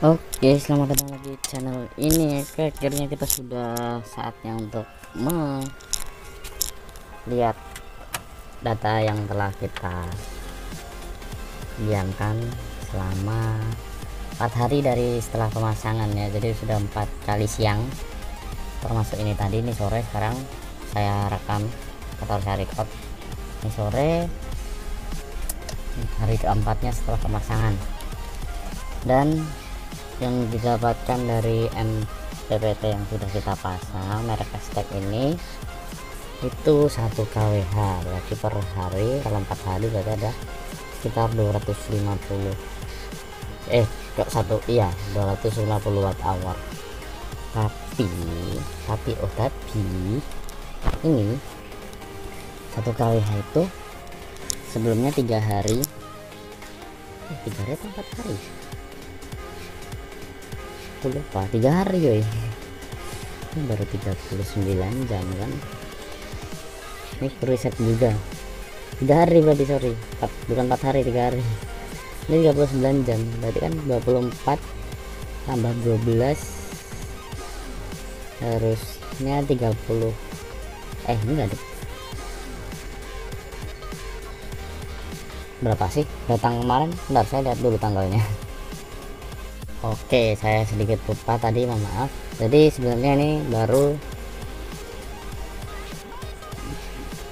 Oke, selamat datang lagi di channel ini. Oke, akhirnya kita sudah saatnya untuk melihat data yang telah kita diamkan selama 4 hari dari setelah pemasangan ya. Jadi sudah 4 kali siang, termasuk ini tadi, ini sore. Sekarang saya rekam atau saya record ini sore, hari keempatnya setelah pemasangan. Dan yang didapatkan dari MPPT yang sudah kita pasang merek Aztec ini itu 1 kWh, berarti per hari kalau 4 hari berarti ada sekitar 250 250 watt hour. Tapi ini 1 kWh itu sebelumnya 3 hari 3 hari atau 4 hari aku lupa, 3 hari yoi. Ini baru 39 jam kan, ini riset juga 3 hari berarti, sorry, bukan 4 hari, 3 hari. Ini 39 jam berarti kan 24 tambah 12 harusnya 30, ini enggak deh, berapa sih datang kemarin, bentar saya lihat dulu tanggalnya. Oke, saya sedikit lupa tadi, mohon maaf. Jadi sebenarnya ini baru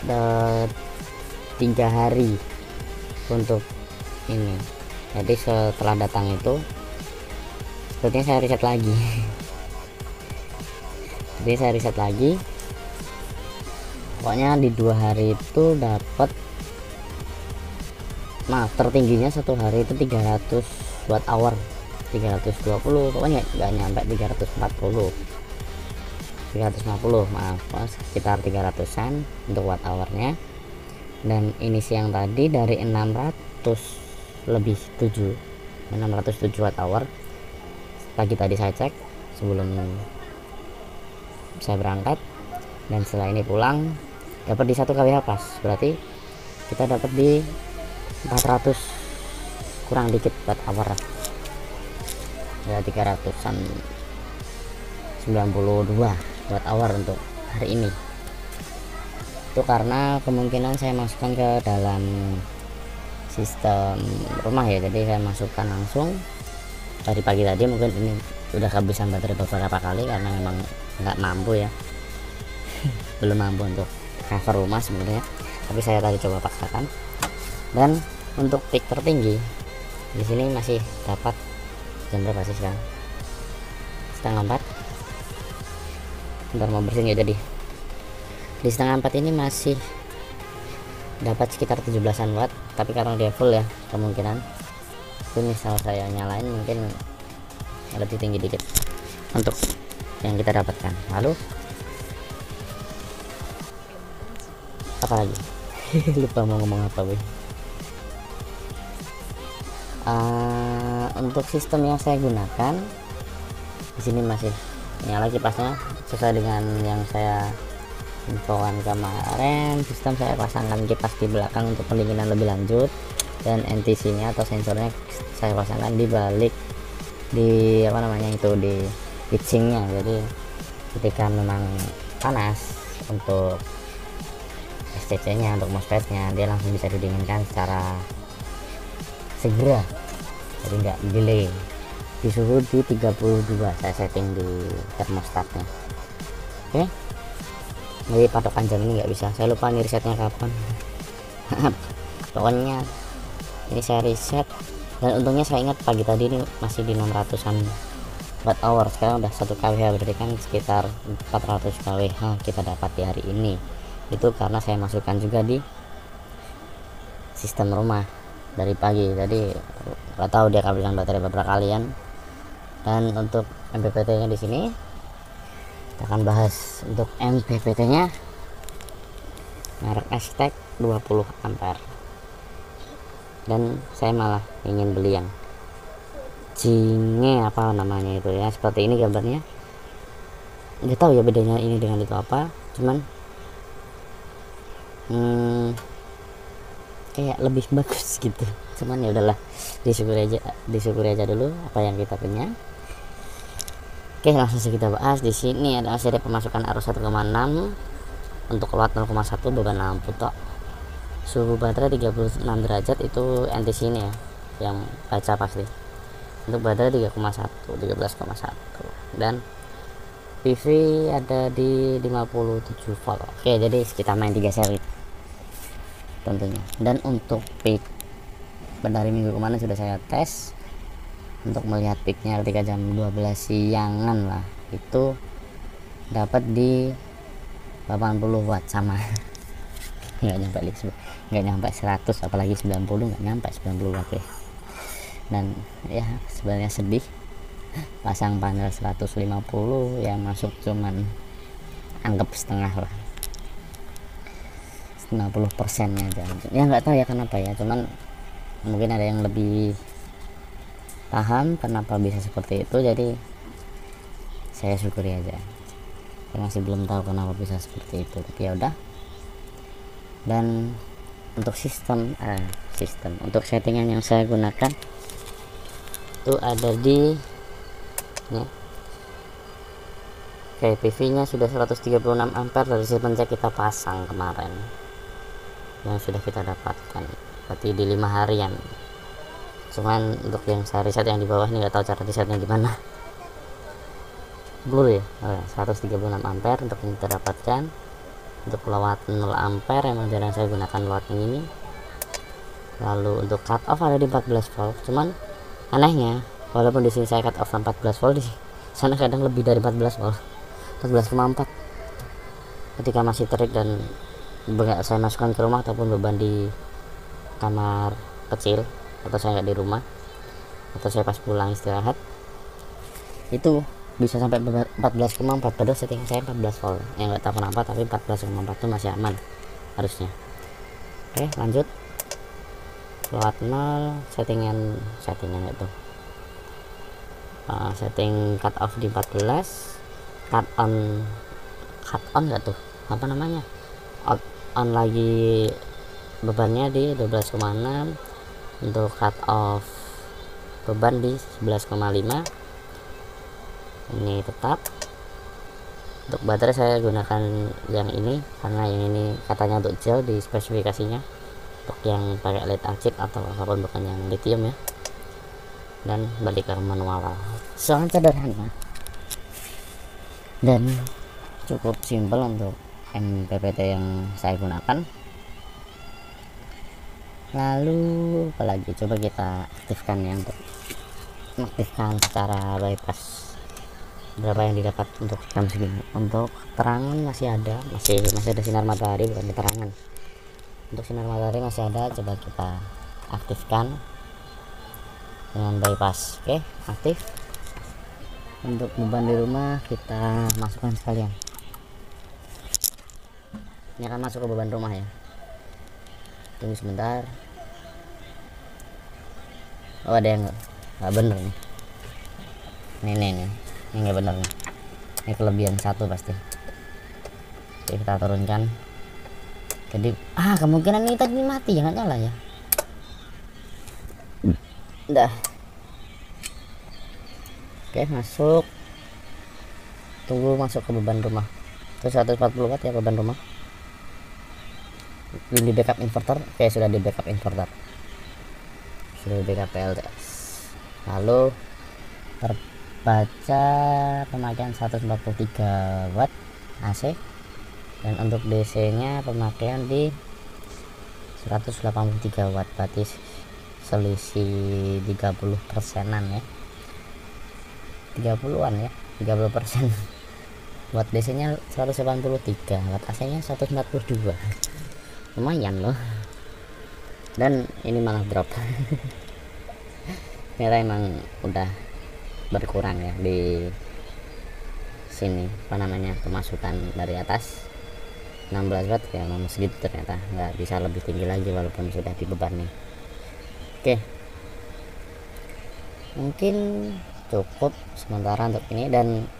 3 hari untuk ini. Jadi setelah datang itu sepertinya saya riset lagi. Jadi saya riset lagi, pokoknya di 2 hari itu dapat, tertingginya 1 hari itu 300 watt hour, 320, pokoknya nggak nyampe 350, maaf, sekitar 300-an untuk watt hournya. Dan ini siang tadi dari 600 lebih 607 watt hour. Pagi tadi saya cek sebelum saya berangkat, dan setelah ini pulang dapat di 1 kWh pas, berarti kita dapat di 400 kurang dikit watt hour ya, 392 watt hour untuk hari ini. Itu karena kemungkinan saya masukkan ke dalam sistem rumah ya, jadi saya masukkan langsung dari pagi tadi. Mungkin ini udah kehabisan baterai beberapa kali karena memang nggak mampu ya. Belum mampu untuk cover rumah sebenarnya, tapi saya tadi coba paksakan. Dan untuk peak tertinggi di sini masih dapat, jam berapa sih sekarang, 3:30. Bentar mau bersihin ya, jadi di 3:30 ini masih dapat sekitar 17-an watt, tapi karena dia full ya, kemungkinan itu misal saya nyalain mungkin lebih tinggi dikit untuk yang kita dapatkan. Lalu apa lagi? Lupa mau ngomong apa weh. Untuk sistem yang saya gunakan di sini masih nyala kipasnya sesuai dengan yang saya infokan kemarin. Sistem saya pasangkan kipas di belakang untuk pendinginan lebih lanjut, dan NTC nya atau sensornya saya pasangkan di balik, di di heatsinknya. Jadi ketika memang panas untuk SCC nya, untuk MOSFET nya, dia langsung bisa didinginkan secara segera, jadi nggak delay. Di suhu di 32 saya setting di termostatnya. Oke, jadi patokan jam ini nggak bisa, saya lupa nih risetnya kapan. Pokoknya ini saya riset, dan untungnya saya ingat pagi tadi ini masih di 600-an watt hour. Sekarang udah 1 kWh, berarti kan sekitar 400 kWh kita dapat di hari ini. Itu karena saya masukkan juga di sistem rumah dari pagi tadi, nggak tahu dia kehabisan baterai beberapa kalian. Dan untuk MPPT nya di sini kita akan bahas. Untuk MPPT nya merek Aztec 20 ampere, dan saya malah ingin beli yang Jinge apa namanya itu ya, seperti ini gambarnya. Nggak tahu ya bedanya ini dengan itu apa, cuman kayak lebih bagus gitu. cuman ya udahlah, disyukuri aja dulu apa yang kita punya. Oke, langsung saja kita bahas. Di sini ada seri pemasukan arus 1,6 untuk watt 0,1 beban lampu tok. Suhu baterai 36 derajat itu NT sini ya, yang baca pasti. Untuk baterai 13,1 dan PV ada di 57 volt. Oke, jadi kita main 3 seri tentunya. Dan untuk peak dari minggu kemarin sudah saya tes untuk melihat peaknya ketika jam 12 siangan lah, itu dapat di 80 watt sama nggak nyampe 100, apalagi 90, nggak nyampe 90 watt ya. Dan ya sebenarnya sedih, pasang panel 150 yang masuk cuman anggap setengah lah, 90% aja ya. Nggak tahu ya kenapa ya, cuman mungkin ada yang lebih paham kenapa bisa seperti itu, jadi saya syukuri aja. Saya masih belum tahu kenapa bisa seperti itu, tapi ya udah. Dan untuk sistem untuk settingan yang saya gunakan itu ada di ya. Oke, PV nya sudah 136 ampere dari semenjak kita pasang kemarin yang sudah kita dapatkan, berarti di 5 harian. Cuman untuk yang saya riset yang di bawah ini nggak tahu cara risetnya gimana. Blur ya, 136 ampere untuk yang kita dapatkan. Untuk watt 0 ampere emang jarang saya gunakan watt ini. Lalu untuk cut off ada di 14 volt. Cuman anehnya, walaupun di sini saya cut off 14 volt, di sana kadang lebih dari 14 volt, 14,4 ketika masih terik dan saya masukkan ke rumah ataupun beban di kamar kecil, atau saya nggak di rumah, atau saya pas pulang istirahat, itu bisa sampai 14,4 padahal setting saya 14 volt ya. Nggak tahu kenapa, tapi 14,4 itu masih aman harusnya. Oke, lanjut. Watt 0 settingan itu setting cut off di 14, cut on nggak tuh, apa namanya, on lagi bebannya di 12,6. Untuk cut off beban di 11,5 ini tetap. Untuk baterai saya gunakan yang ini karena yang ini katanya untuk gel di spesifikasinya, untuk yang pakai lead acid atau apapun bukan yang lithium ya. Dan balik ke manual, sangat sederhana dan cukup simpel untuk MPPT yang saya gunakan. Lalu apalagi, coba kita aktifkan ya, untuk mengaktifkan secara bypass. Berapa yang didapat untuk jam segini? Untuk terangan masih ada sinar matahari, bukan keterangan. Untuk sinar matahari masih ada, coba kita aktifkan dengan bypass. Oke, aktif. Untuk beban di rumah kita masukkan sekalian. Ini akan masuk ke beban rumah ya. Tunggu sebentar. Oh, ada yang nggak bener nih. Ini nggak bener nih. Ini kelebihan 1 pasti. Oke, kita turunkan. Jadi kemungkinan ini tadi mati, jangan nyala ya. Udah. Oke, masuk. Tunggu masuk ke beban rumah. Terus 140 watt ya beban rumah. Di backup inverter. Oke, sudah di backup inverter, sudah di backup PLTS. Lalu terbaca pemakaian 143 watt AC, dan untuk DC nya pemakaian di 183 watt, berarti selisih 30%an ya, 30-an ya, 30%. Watt DC nya 183, watt AC nya 142, lumayan loh. Dan ini malah drop. Ternyata emang udah berkurang ya di sini, apa namanya, pemasukan dari atas 16 watt ya, memang segitu, ternyata nggak bisa lebih tinggi lagi walaupun sudah dibebani. Oke, mungkin cukup sementara untuk ini, dan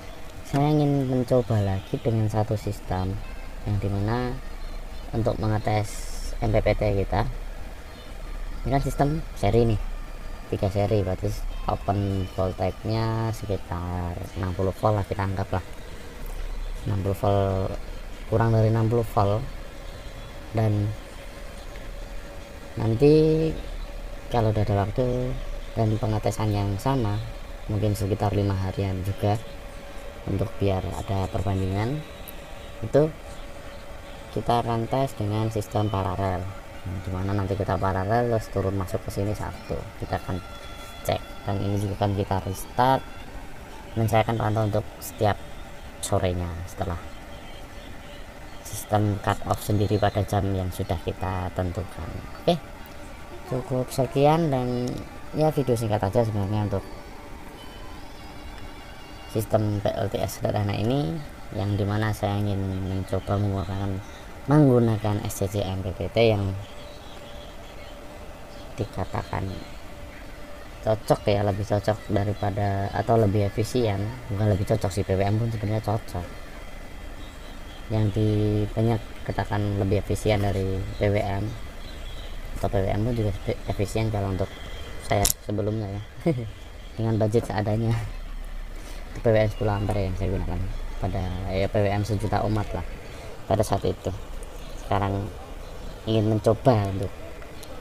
saya ingin mencoba lagi dengan satu sistem yang dimana untuk mengetes MPPT kita Ini kan sistem seri nih, 3 seri, berarti open voltage nya sekitar 60 volt lah, kita anggap lah 60 volt, kurang dari 60 volt. Dan nanti kalau udah ada waktu dan pengetesan yang sama, mungkin sekitar 5 harian juga, untuk biar ada perbandingan, itu kita akan tes dengan sistem paralel, dimana nanti kita paralel terus turun masuk ke sini satu, kita akan cek. Dan ini juga kan kita restart, dan saya akan pantau untuk setiap sorenya setelah sistem cut off sendiri pada jam yang sudah kita tentukan. Oke, cukup sekian, dan ya video singkat aja sebenarnya untuk sistem PLTS sederhana ini, yang dimana saya ingin mencoba menggunakan SCC MPPT yang dikatakan cocok ya, lebih cocok daripada, atau lebih efisien, bukan lebih cocok sih, PWM pun sebenarnya cocok, yang banyak katakan lebih efisien dari PWM, atau PWM pun juga efisien kalau untuk saya sebelumnya ya. Dengan budget seadanya, PWM 10 ampere yang saya gunakan pada PWM sejuta umat lah pada saat itu. Sekarang ingin mencoba untuk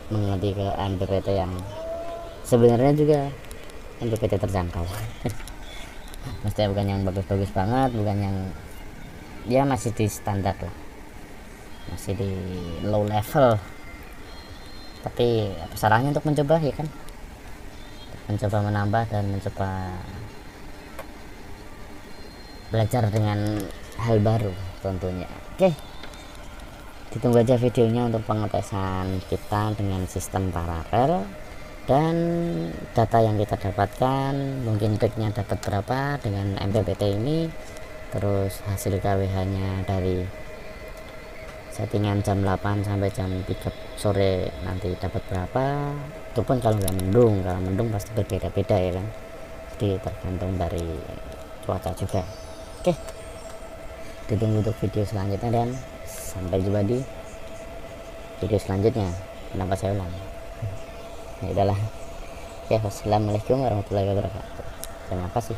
mengerti ke MPPT yang sebenarnya juga MPPT terjangkau. Maksudnya bukan yang bagus-bagus banget, bukan yang, dia masih di standar lah, masih di low level, tapi apa salahnya untuk mencoba ya kan, mencoba menambah dan mencoba belajar dengan hal baru tentunya. Oke, ditunggu aja videonya untuk pengetesan kita dengan sistem paralel, dan data yang kita dapatkan, mungkin triknya dapat berapa dengan MPPT ini, terus hasil KWH nya dari settingan jam 8 sampai jam 3 sore nanti dapat berapa. Itu pun kalau nggak mendung, kalau mendung pasti berbeda-beda ya kan, jadi tergantung dari cuaca juga. Oke, ditunggu untuk video selanjutnya, dan sampai jumpa di video selanjutnya. Kenapa saya ulang? Ya udahlah. Oke, wassalamualaikum warahmatullahi wabarakatuh. Terima kasih.